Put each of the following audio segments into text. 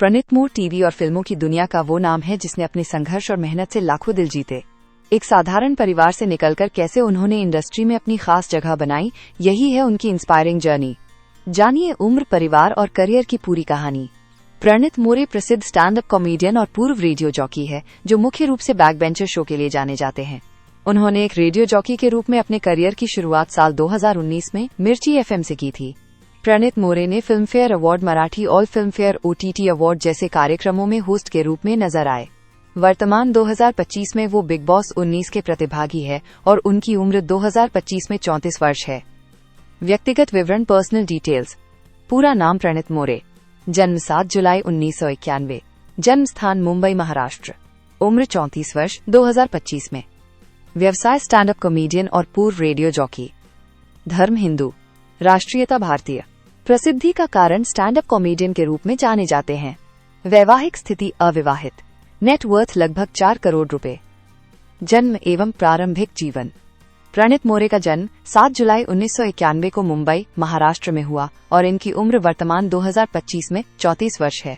प्रणीत मोरे TV और फिल्मों की दुनिया का वो नाम है जिसने अपने संघर्ष और मेहनत से लाखों दिल जीते। एक साधारण परिवार से निकलकर कैसे उन्होंने इंडस्ट्री में अपनी खास जगह बनाई, यही है उनकी इंस्पायरिंग जर्नी। जानिए उम्र, परिवार और करियर की पूरी कहानी। प्रणीत मोरे प्रसिद्ध स्टैंड अप कॉमेडियन और पूर्व रेडियो जॉकी है, जो मुख्य रूप से बैक बेंचर शो के लिए जाने जाते हैं। उन्होंने एक रेडियो जॉकी के रूप में अपने करियर की शुरुआत साल 2019 में मिर्ची एफएम से की थी। प्रणीत मोरे ने film fair award, Marathi all film fair OTT award जैसे कार्यक्रमों में होस्ट के रूप में नजर आए। वर्तमान 2025 में वो बिग बॉस 19 के प्रतिभागी है और उनकी उम्र 2025 में 34 वर्ष है। व्यक्तिगत विवरण, पर्सनल डिटेल्स। पूरा नाम प्रणीत मोरे, जन्म 7 जुलाई 1991, जन्म स्थान मुंबई महाराष्ट्र, उम्र 34 वर्ष, 2025 में। व्यवसाय स्टैंड अप कॉमेडियन और पूर्व रेडियो जॉकी। धर्म हिंदू, राष्ट्रीयता भारतीय। प्रसिद्धि का कारण स्टैंड अप कॉमेडियन के रूप में जाने जाते हैं। वैवाहिक स्थिति अविवाहित। नेटवर्थ लगभग 4 करोड़ रुपए। जन्म एवं प्रारंभिक जीवन। प्रणीत मोरे का जन्म 7 जुलाई 1991 को मुंबई महाराष्ट्र में हुआ और इनकी उम्र वर्तमान 2025 में 34 वर्ष है।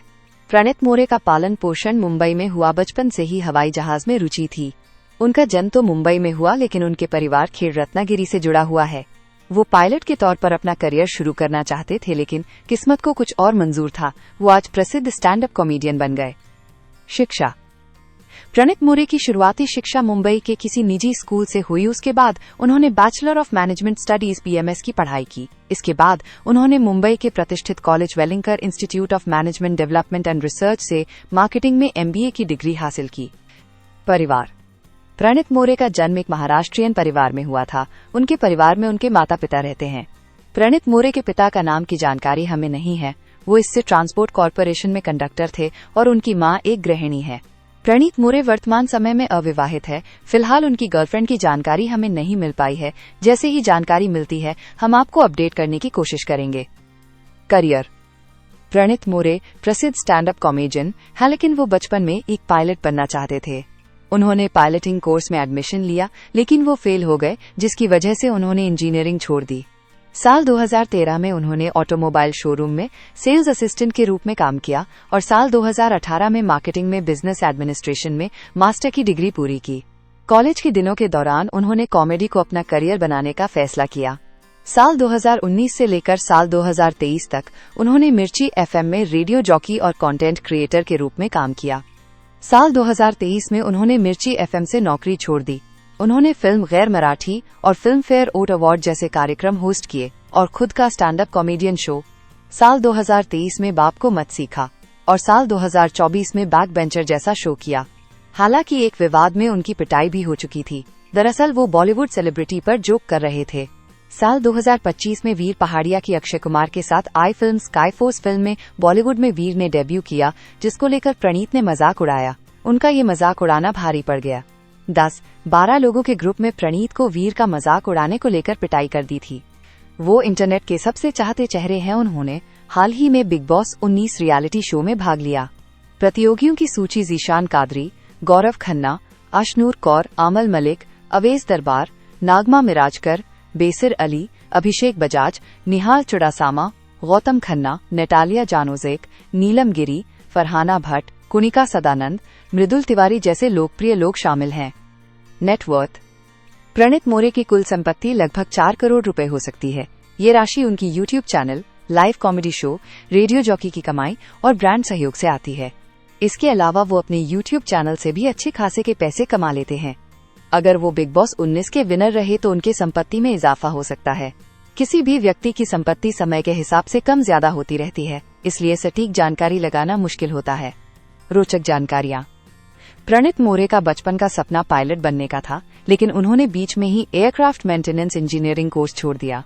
प्रणीत मोरे का पालन पोषण मुंबई में हुआ। बचपन से ही हवाई जहाज में रुचि थी। उनका जन्म तो मुंबई में हुआ, लेकिन उनके परिवार खेड़ रत्नागिरी से जुड़ा हुआ है। वो पायलट के तौर पर अपना करियर शुरू करना चाहते थे, लेकिन किस्मत को कुछ और मंजूर था। वो आज प्रसिद्ध स्टैंड अप कॉमेडियन बन गए। शिक्षा। प्रणीत मोरे की शुरुआती शिक्षा मुंबई के किसी निजी स्कूल से हुई। उसके बाद उन्होंने bachelor of management studies BMS की पढ़ाई की। इसके बाद उन्होंने मुंबई के प्रतिष्ठित college Welingkar institute of management development and research से मार्केटिंग में MBA की डिग्री हासिल की। परिवार। प्रणीत मोरे का जन्म एक महाराष्ट्रियन परिवार में हुआ था। उनके परिवार में उनके माता पिता रहते हैं। प्रणीत मोरे के पिता का नाम की जानकारी हमें नहीं है। वो इससे ट्रांसपोर्ट कॉरपोरेशन में कंडक्टर थे और उनकी मां एक गृहिणी है। प्रणीत मोरे वर्तमान समय में अविवाहित है। फिलहाल उनकी गर्लफ्रेंड की जानकारी हमें नहीं मिल पाई है। जैसे ही जानकारी मिलती है हम आपको अपडेट करने की कोशिश करेंगे। करियर। प्रणीत मोरे प्रसिद्ध स्टैंड अप कॉमेडियन है, लेकिन वो बचपन में एक पायलट बनना चाहते थे। उन्होंने पायलटिंग कोर्स में एडमिशन लिया, लेकिन वो फेल हो गए, जिसकी वजह से उन्होंने इंजीनियरिंग छोड़ दी। साल 2013 में उन्होंने ऑटोमोबाइल शोरूम में सेल्स असिस्टेंट के रूप में काम किया और साल 2018 में मार्केटिंग में बिजनेस एडमिनिस्ट्रेशन में मास्टर की डिग्री पूरी की। कॉलेज के दिनों के दौरान उन्होंने कॉमेडी को अपना करियर बनाने का फैसला किया। साल 2019 से लेकर साल 2023 तक उन्होंने मिर्ची FM में रेडियो जॉकी और कंटेंट क्रिएटर के रूप में काम किया। साल 2023 में उन्होंने मिर्ची FM से नौकरी छोड़ दी। उन्होंने फिल्म गैर मराठी और फिल्म फेयर OT अवार्ड जैसे कार्यक्रम होस्ट किए और खुद का स्टैंड अप कॉमेडियन शो। साल 2023 में बाप को मत सीखा और साल 2024 में बैक बेंचर जैसा शो किया। हालांकि एक विवाद में उनकी पिटाई भी हो चुकी थी। दरअसल वो बॉलीवुड सेलिब्रिटी पर जोक कर रहे थे। साल 2025 में वीर पहाड़िया की अक्षय कुमार के साथ आई फिल्म स्काई फोर्स फिल्म में बॉलीवुड में वीर ने डेब्यू किया, जिसको लेकर प्रणीत ने मजाक उड़ाया। उनका ये मजाक उड़ाना भारी पड़ गया। 10-12 लोगों के ग्रुप में प्रणीत को वीर का मजाक उड़ाने को लेकर पिटाई कर दी थी। वो इंटरनेट के सबसे चाहते चेहरे हैं। उन्होंने हाल ही में बिग बॉस 19 रियलिटी शो में भाग लिया। प्रतियोगियों की सूची: ज़ीशान कादरी, गौरव खन्ना, अशनूर कौर, आमल मलिक, अवेज दरबार, नागमा मिराजकर, बेसिर अली, अभिषेक बजाज, निहाल चुड़ासामा, गौतम खन्ना, नेटालिया जानोजेक, नीलम गिरी, फरहाना भट्ट, कुनिका सदानंद, मृदुल तिवारी जैसे लोकप्रिय लोग शामिल हैं। नेटवर्थ। प्रणीत मोरे की कुल संपत्ति लगभग 4 करोड़ रुपए हो सकती है। ये राशि उनकी YouTube channel, live comedy show, radio jockey की कमाई और ब्रांड सहयोग से आती है। इसके अलावा वो अपने YouTube चैनल से भी अच्छे खासे के पैसे कमा लेते हैं। अगर वो बिग बॉस 19 के विनर रहे तो उनके संपत्ति में इजाफा हो सकता है। किसी भी व्यक्ति की संपत्ति समय के हिसाब से कम ज्यादा होती रहती है, इसलिए सटीक जानकारी लगाना मुश्किल होता है। रोचक जानकारियां। प्रणीत मोरे का बचपन का सपना पायलट बनने का था, लेकिन उन्होंने बीच में ही एयरक्राफ्ट मेंटेनेंस इंजीनियरिंग कोर्स छोड़ दिया।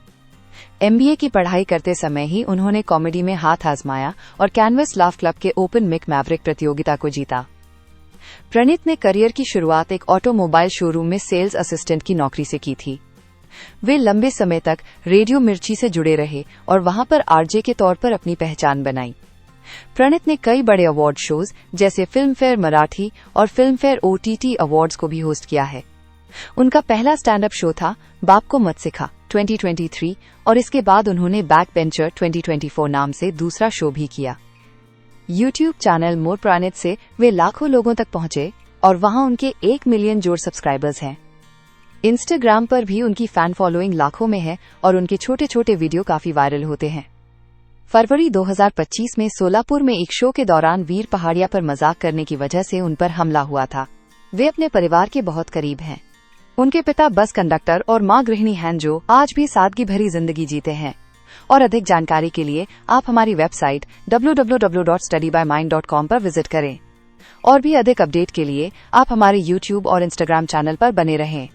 MBA की पढ़ाई करते समय ही उन्होंने कॉमेडी में हाथ आजमाया और कैनवस लाफ क्लब के ओपन मिक मैवरिक प्रतियोगिता को जीता। प्रणीत ने करियर की शुरुआत एक ऑटोमोबाइल शोरूम में सेल्स असिस्टेंट की नौकरी से की थी। वे लंबे समय तक रेडियो मिर्ची से जुड़े रहे और वहां पर RJ के तौर पर अपनी पहचान बनाई। प्रणीत ने कई बड़े अवार्ड शोज जैसे फिल्म फेयर मराठी और फिल्म फेयर OTT अवार्ड्स को भी होस्ट किया है। उनका पहला स्टैंड अप शो था बाप को मत सिखा 2023 और इसके बाद उन्होंने बैक बेंचर 2024 नाम से दूसरा शो भी किया। यूट्यूब चैनल मोर प्राणित से वे लाखों लोगों तक पहुंचे और वहां उनके 1 मिलियन जोड़ सब्सक्राइबर्स हैं। इंस्टाग्राम पर भी उनकी फैन फॉलोइंग लाखों में है और उनके छोटे छोटे वीडियो काफी वायरल होते हैं। फरवरी 2025 में सोलापुर में एक शो के दौरान वीर पहाड़िया पर मजाक करने की वजह से उन पर हमला हुआ था। वे अपने परिवार के बहुत करीब हैं। उनके पिता बस कंडक्टर और मां गृहिणी हैं जो आज भी सादगी भरी जिंदगी जीते हैं। और अधिक जानकारी के लिए आप हमारी वेबसाइट www.studybymind.com पर विजिट करें। और भी अधिक अपडेट के लिए आप हमारे YouTube और Instagram चैनल पर बने रहें।